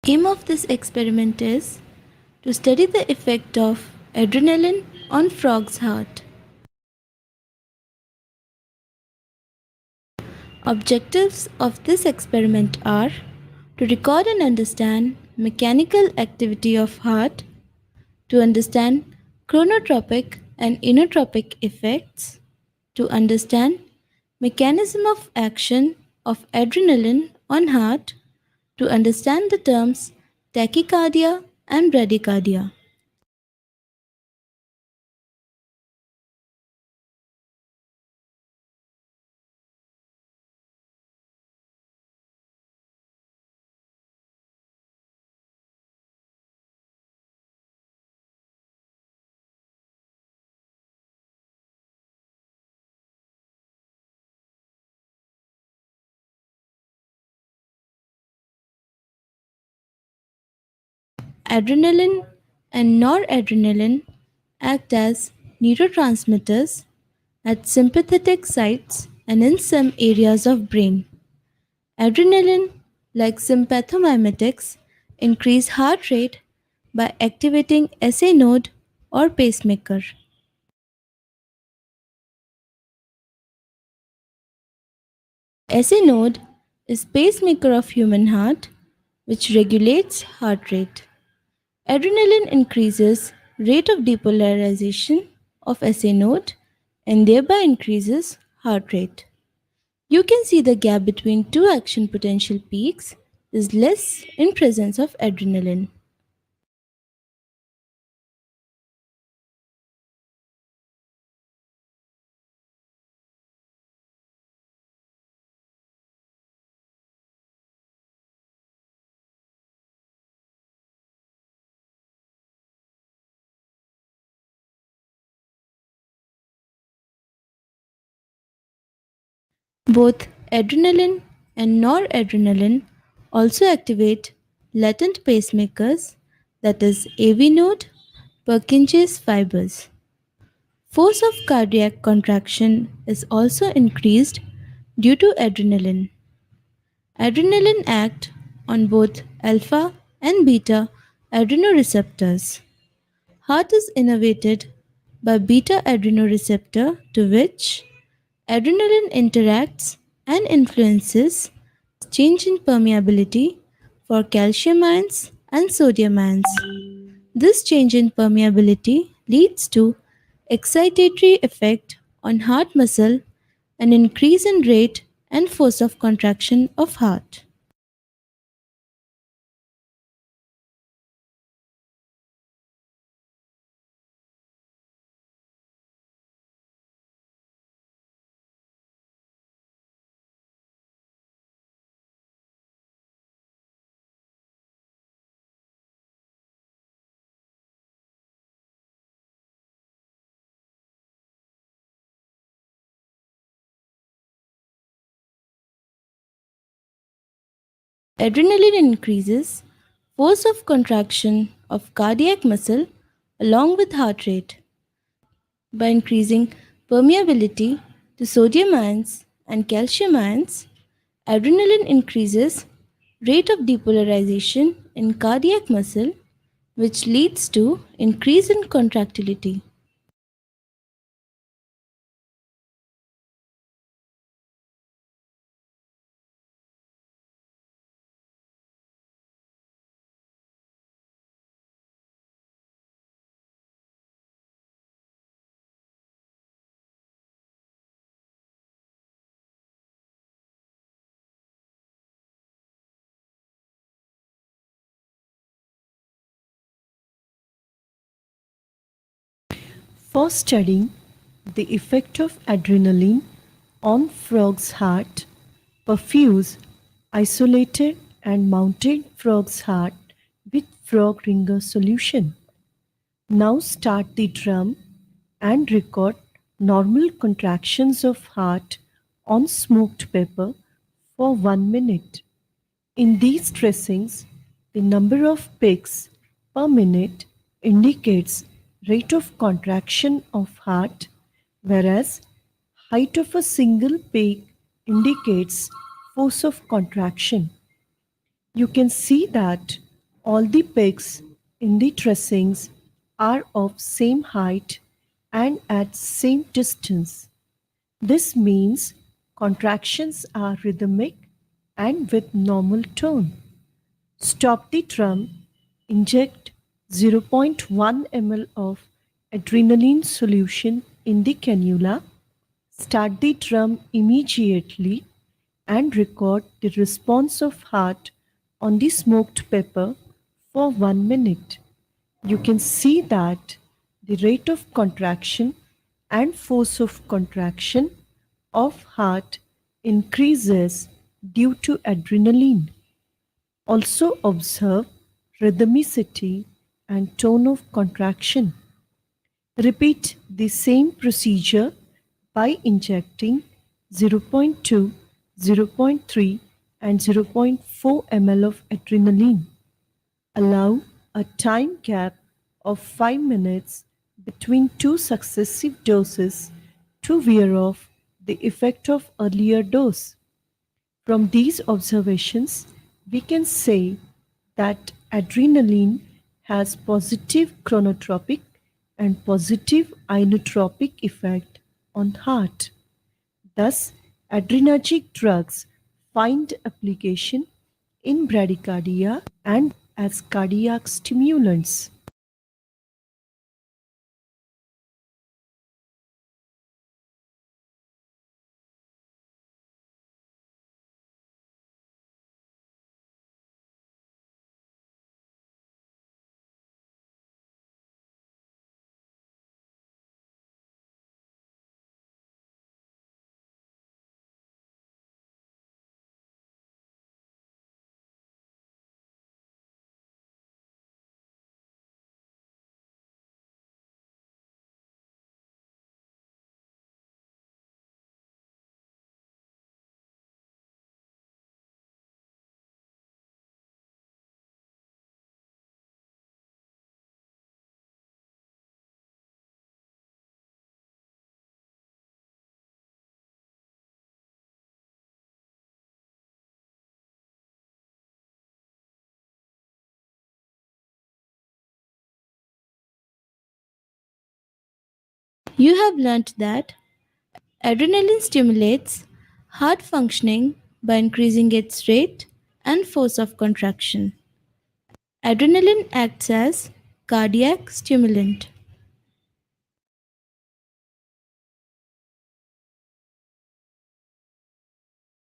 Aim of this experiment is to study the effect of adrenaline on frog's heart. Objectives of this experiment are to record and understand mechanical activity of heart, to understand chronotropic and inotropic effects, to understand mechanism of action of adrenaline on heart, to understand the terms tachycardia and bradycardia. Adrenaline and noradrenaline act as neurotransmitters at sympathetic sites and in some areas of brain. Adrenaline, like sympathomimetics, increase heart rate by activating SA node or pacemaker. SA node is pacemaker of human heart which regulates heart rate. Adrenaline increases rate of depolarization of SA node and thereby increases heart rate. You can see the gap between two action potential peaks is less in presence of adrenaline. Both adrenaline and noradrenaline also activate latent pacemakers, that is AV node, Purkinje's fibers. Force of cardiac contraction is also increased due to adrenaline. Adrenaline acts on both alpha and beta adrenoreceptors. Heart is innervated by beta adrenoreceptor to which adrenaline interacts and influences change in permeability for calcium ions and sodium ions. This change in permeability leads to excitatory effect on heart muscle and increase in rate and force of contraction of heart. Adrenaline increases force of contraction of cardiac muscle along with heart rate by increasing permeability to sodium ions and calcium ions. Adrenaline increases rate of depolarization in cardiac muscle which leads to increase in contractility. For studying the effect of adrenaline on frog's heart, perfuse isolated and mounted frog's heart with frog ringer solution. Now start the drum and record normal contractions of heart on smoked paper for 1 minute. In these tracings, the number of peaks per minute indicates rate of contraction of heart, whereas height of a single peak indicates force of contraction. You can see that All the pegs in the tracings are of same height and at same distance. This means contractions are rhythmic and with normal tone. Stop the drum, inject 0.1 ml of adrenaline solution in the cannula, start the drum immediately and record the response of heart on the smoked pepper for 1 minute. You can see that the rate of contraction and force of contraction of heart increases due to adrenaline. Also observe rhythmicity and tone of contraction. Repeat the same procedure by injecting 0.2, 0.3 and 0.4 ml of adrenaline. Allow a time gap of 5 minutes between two successive doses to wear off the effect of earlier dose. From these observations, we can say that adrenaline has positive chronotropic and positive inotropic effect on heart. Thus, adrenergic drugs find application in bradycardia and as cardiac stimulants. You have learnt that adrenaline stimulates heart functioning by increasing its rate and force of contraction. Adrenaline acts as cardiac stimulant.